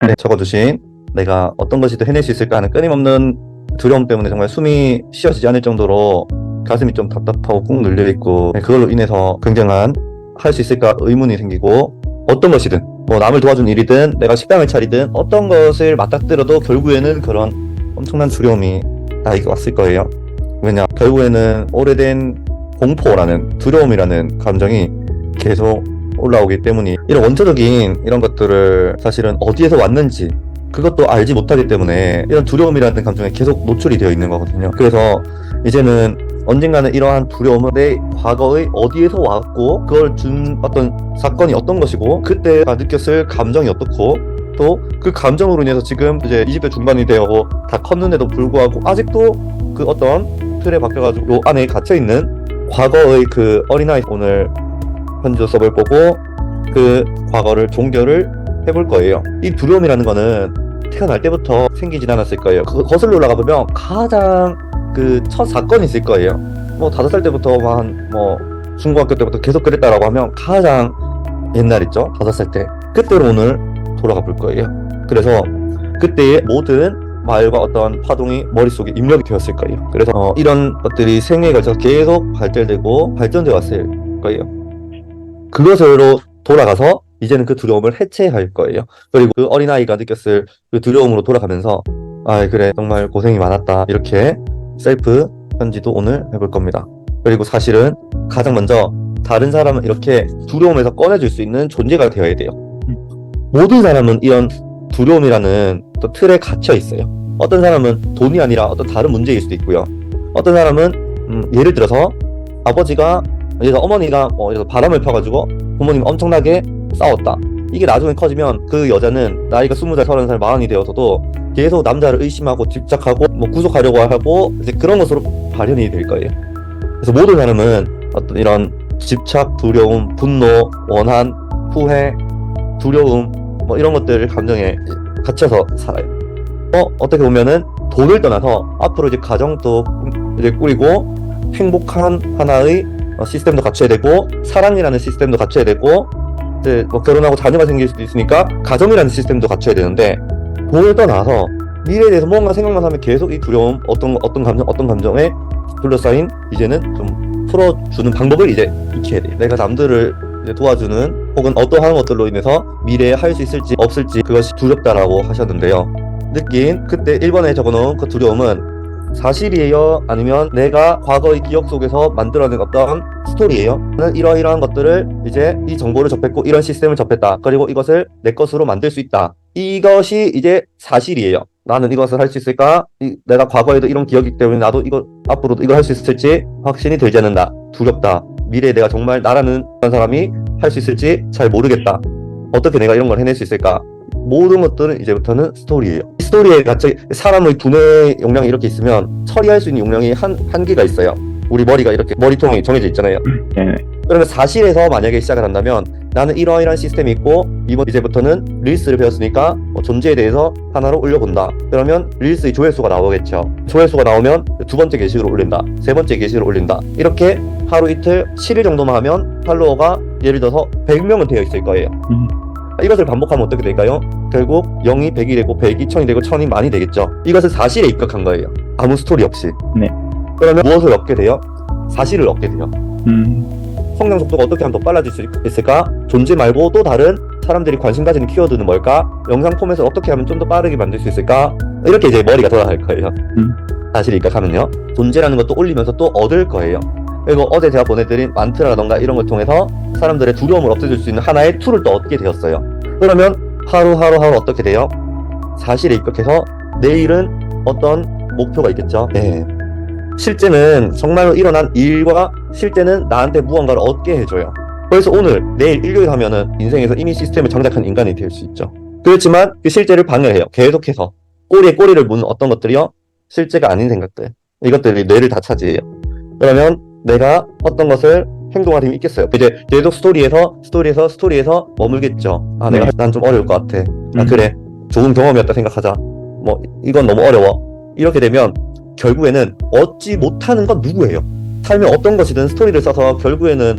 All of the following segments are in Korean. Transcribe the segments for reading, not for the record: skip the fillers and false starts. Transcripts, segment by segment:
네, 적어주신 내가 어떤 것이든 해낼 수 있을까 하는 끊임없는 두려움 때문에 정말 숨이 쉬어지지 않을 정도로 가슴이 좀 답답하고 꾹 눌려있고, 그걸로 인해서 굉장한 할 수 있을까 의문이 생기고, 어떤 것이든 뭐 남을 도와준 일이든 내가 식당을 차리든 어떤 것을 맞닥뜨려도 결국에는 그런 엄청난 두려움이 나에게 왔을 거예요. 왜냐, 결국에는 오래된 공포라는, 두려움이라는 감정이 계속 올라오기 때문이, 이런 원초적인 이런 것들을 사실은 어디에서 왔는지 그것도 알지 못하기 때문에 이런 두려움이라는 감정에 계속 노출이 되어 있는 거거든요. 그래서 이제는 언젠가는 이러한 두려움은 내 과거의 어디에서 왔고, 그걸 준 어떤 사건이 어떤 것이고, 그때가 느꼈을 감정이 어떻고, 또 그 감정으로 인해서 지금 이제 20대 중반이 되어 다 컸는데도 불구하고 아직도 그 어떤 틀에 박혀가지고 요 안에 갇혀있는 과거의 그 어린아이, 오늘 편지도 써볼 거고 그 과거를 종결을 해볼 거예요. 이 두려움이라는 거는 태어날 때부터 생기진 않았을 거예요. 거슬러 올라가 보면 가장 그 첫 사건이 있을 거예요. 뭐 5살 때부터 뭐 중고학교 때부터 계속 그랬다라고 하면 가장 옛날 있죠? 5살 때. 그때로 오늘 돌아가 볼 거예요. 그래서 그때의 모든 말과 어떤 파동이 머릿속에 입력이 되었을 거예요. 그래서 이런 것들이 생애에 걸쳐서 계속 발달되고 발전되어 왔을 거예요. 그것으로 돌아가서 이제는 그 두려움을 해체할 거예요. 그리고 그 어린아이가 느꼈을 그 두려움으로 돌아가면서, 아 그래 정말 고생이 많았다, 이렇게 셀프 편지도 오늘 해볼 겁니다. 그리고 사실은 가장 먼저 다른 사람은 이렇게 두려움에서 꺼내줄 수 있는 존재가 되어야 돼요. 모든 사람은 이런 두려움이라는 또 틀에 갇혀 있어요. 어떤 사람은 돈이 아니라 어떤 다른 문제일 수도 있고요. 어떤 사람은 예를 들어서 아버지가, 예를 들어 어머니가 바람을 펴가지고 부모님 엄청나게 싸웠다. 이게 나중에 커지면 그 여자는 나이가 20살, 30살, 40이 되어서도 계속 남자를 의심하고 집착하고 뭐 구속하려고 하고 이제 그런 것으로 발현이 될 거예요. 그래서 모든 사람은 어떤 이런 집착, 두려움, 분노, 원한, 후회, 두려움 뭐 이런 것들 감정에 갇혀서 살아요. 어떻게 보면은 돈을 떠나서 앞으로 이제 가정도 이제 꾸리고 행복한 하나의 시스템도 갖춰야 되고, 사랑이라는 시스템도 갖춰야 되고, 이제 뭐 결혼하고 자녀가 생길 수도 있으니까 가정이라는 시스템도 갖춰야 되는데, 돈을 떠나서 미래에 대해서 뭔가 생각만 하면 계속 이 두려움, 어떤 감정에 둘러싸인, 이제는 좀 풀어주는 방법을 이제 익혀야 돼요. 내가 남들을 이제 도와주는 혹은 어떠한 것들로 인해서 미래에 할 수 있을지 없을지 그것이 두렵다라고 하셨는데요. 느낀 그때 1번에 적어놓은 그 두려움은 사실이에요? 아니면 내가 과거의 기억 속에서 만들어낸 어떤 스토리예요? 나는 이러이러한 것들을 이제 이 정보를 접했고 이런 시스템을 접했다. 그리고 이것을 내 것으로 만들 수 있다. 이것이 이제 사실이에요. 나는 이것을 할 수 있을까? 내가 과거에도 이런 기억이기 때문에 나도 이거 앞으로도 이걸 할 수 있을지 확신이 들지 않는다. 두렵다. 미래에 내가 정말 나라는 사람이 할 수 있을지 잘 모르겠다. 어떻게 내가 이런 걸 해낼 수 있을까? 모든 것들은 이제부터는 스토리예요. 이 스토리에 같이 사람의 두뇌 용량이 이렇게 있으면 처리할 수 있는 용량이 한계가 있어요. 우리 머리가 이렇게 머리통이 정해져 있잖아요. 그러면 사실에서 만약에 시작을 한다면, 나는 이러이러한 시스템이 있고 이제부터는 릴스를 배웠으니까 존재에 대해서 하나로 올려본다. 그러면 릴스의 조회수가 나오겠죠. 조회수가 나오면 두 번째 게시글을 올린다, 세 번째 게시글을 올린다. 이렇게 하루 이틀 7일 정도만 하면 팔로워가 예를 들어서 100명은 되어 있을 거예요. 이것을 반복하면 어떻게 될까요? 결국 0이 100이 되고 100이 1000이 되고 1000이 만이 되겠죠. 이것을 사실에 입각한 거예요. 아무 스토리 없이. 네. 그러면 무엇을 얻게 돼요? 사실을 얻게 돼요. 성장 속도가 어떻게 하면 더 빨라질 수 있을까? 존재 말고 또 다른 사람들이 관심 가지는 키워드는 뭘까? 영상 포맷을 어떻게 하면 좀 더 빠르게 만들 수 있을까? 이렇게 이제 머리가 돌아갈 거예요. 사실을 입각하면요. 존재라는 것도 올리면서 또 얻을 거예요. 그리고 어제 제가 보내드린 만트라던가 이런 걸 통해서 사람들의 두려움을 없애줄 수 있는 하나의 툴을 또 얻게 되었어요. 그러면 하루하루 어떻게 돼요? 사실에 입각해서 내일은 어떤 목표가 있겠죠. 네. 실제는 정말로 일어난 일과 실제는 나한테 무언가를 얻게 해줘요. 그래서 오늘, 내일, 일요일 하면은 인생에서 이미 시스템을 장착한 인간이 될 수 있죠. 그렇지만 그 실제를 방해해요. 계속해서 꼬리에 꼬리를 무는 어떤 것들이요? 실제가 아닌 생각들. 이것들이 뇌를 다 차지해요. 그러면 내가 어떤 것을 행동할 힘이 있겠어요. 이제 계속 스토리에서 머물겠죠. 난 좀 어려울 것 같아. 그래, 좋은 경험이었다 생각하자. 뭐 이건 너무 어려워. 이렇게 되면 결국에는 얻지 못하는 건 누구예요? 삶에 어떤 것이든 스토리를 써서 결국에는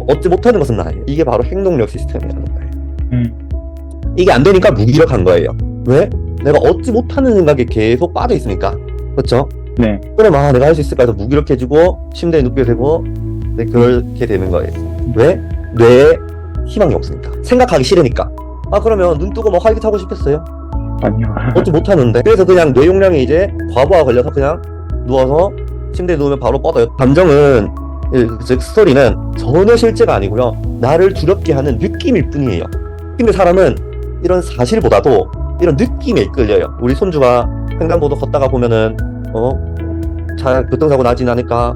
얻지 못하는 것은 나예요. 이게 바로 행동력 시스템이라는 거예요. 이게 안 되니까 무기력한 거예요. 왜? 내가 얻지 못하는 생각에 계속 빠져 있으니까. 그렇죠? 네. 그럼 내가 할 수 있을까 해서 무기력해지고 침대에 눕게 되고 네, 그렇게 되는 거예요. 왜? 뇌에 희망이 없으니까. 생각하기 싫으니까. 그러면 눈 뜨고 뭐 활기차고 싶겠어요? 아니요. 얻지 못하는데. 그래서 그냥 뇌 용량이 이제 과부하 걸려서 그냥 누워서 침대에 누우면 바로 뻗어요. 감정은, 즉 스토리는 전혀 실제가 아니고요. 나를 두렵게 하는 느낌일 뿐이에요. 근데 사람은 이런 사실보다도 이런 느낌에 이끌려요. 우리 손주가 횡단보도 걷다가 보면은 잘 교통사고 나진 않을까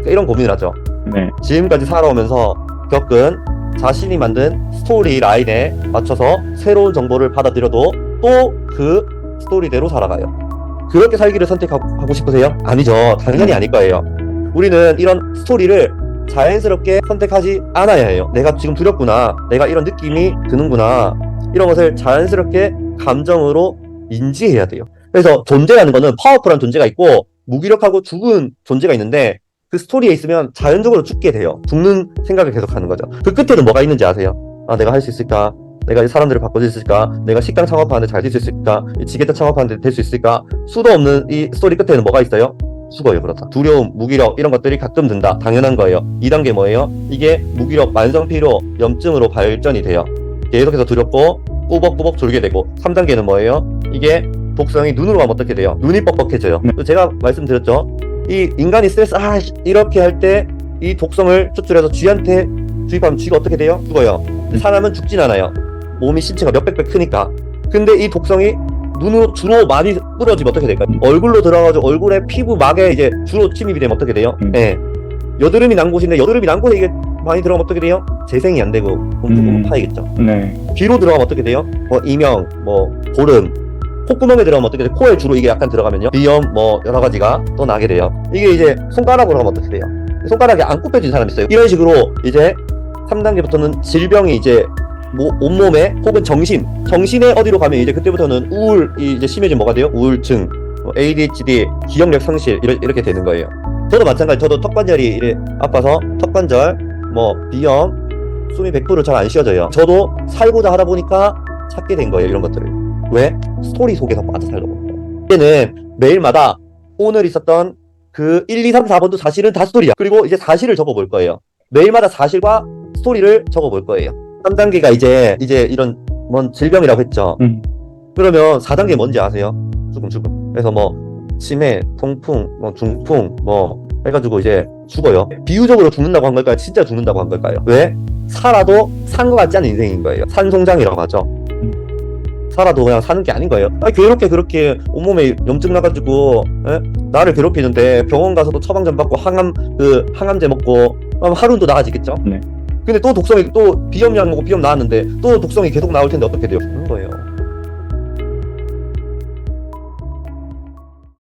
이런 고민을 하죠. 네. 지금까지 살아오면서 겪은 자신이 만든 스토리 라인에 맞춰서 새로운 정보를 받아들여도 또 그 스토리대로 살아가요. 그렇게 살기를 선택하고 싶으세요? 아니죠. 당연히 아닐 거예요. 우리는 이런 스토리를 자연스럽게 선택하지 않아야 해요. 내가 지금 두렵구나. 내가 이런 느낌이 드는구나. 이런 것을 자연스럽게 감정으로 인지해야 돼요. 그래서 존재라는 거는 파워풀한 존재가 있고 무기력하고 죽은 존재가 있는데 그 스토리에 있으면 자연적으로 죽게 돼요. 죽는 생각을 계속하는 거죠. 그 끝에는 뭐가 있는지 아세요? 내가 할 수 있을까? 내가 이 사람들을 바꿔줄 수 있을까? 내가 식당 창업하는데 잘 될 수 있을까? 지게차 창업하는데 될 수 있을까? 수도 없는 이 스토리 끝에는 뭐가 있어요? 죽어요. 그렇다. 두려움, 무기력 이런 것들이 가끔 든다. 당연한 거예요. 2단계 뭐예요? 이게 무기력, 만성피로, 염증으로 발전이 돼요. 계속해서 두렵고 꾸벅꾸벅 졸게 되고. 3단계는 뭐예요? 이게 독성이 눈으로 가면 어떻게 돼요? 눈이 뻑뻑해져요. 제가 말씀드렸죠. 이 인간이 스트레스 이렇게 할 때 이 독성을 추출해서 쥐한테 주입하면 쥐가 어떻게 돼요? 죽어요. 사람은 죽진 않아요. 몸이 신체가 몇백 배 크니까. 근데 이 독성이 눈으로 주로 많이 뿌려지면 어떻게 될까요? 얼굴로 들어가가지고 얼굴에 피부막에 이제 주로 침입이 되면 어떻게 돼요? 네. 여드름이 난 곳인데 여드름이 난 곳에 이게 많이 들어가면 어떻게 돼요? 재생이 안 되고 몸 파이겠죠. 네. 귀로 들어가면 어떻게 돼요? 이명, 보름. 콧구멍에 들어가면 어떻게 돼요? 코에 주로 이게 약간 들어가면요. 비염, 여러 가지가 또 나게 돼요. 이게 이제 손가락으로 가면 어떻게 돼요? 손가락이 안 굽혀진 사람이 있어요. 이런 식으로 이제 3단계부터는 질병이 이제 온몸에 혹은 정신의 어디로 가면 이제 그때부터는 우울이 이제 심해지면 뭐가 돼요? 우울증, ADHD, 기억력 상실 이렇게 되는 거예요. 저도 마찬가지. 저도 턱관절이 이래 아파서 턱관절, 비염, 숨이 100% 잘 안 쉬어져요. 저도 살고자 하다 보니까 찾게 된 거예요. 이런 것들을. 왜? 스토리 속에서 빠져 살려고. 이제는 매일마다 오늘 있었던 그 1, 2, 3, 4번도 사실은 다 스토리야. 그리고 이제 사실을 적어볼 거예요. 매일마다 사실과 스토리를 적어볼 거예요. 3단계가 이제 이런 질병이라고 했죠. 그러면 4단계 뭔지 아세요? 죽음. 그래서 치매, 통풍, 중풍, 해가지고 이제 죽어요. 비유적으로 죽는다고 한 걸까요? 진짜 죽는다고 한 걸까요? 왜? 살아도 산 것 같지 않은 인생인 거예요. 산송장이라고 하죠. 살아도 그냥 사는 게 아닌 거예요. 괴롭게 그렇게 온몸에 염증 나가지고 나를 괴롭히는데 병원 가서도 처방전 받고 항암제 먹고 하루는 또 나아지겠죠? 네. 근데 또 독성이 또 비염약 먹고 비염 나았는데 또 독성이 계속 나올 텐데 어떻게 돼요? 죽는 거예요.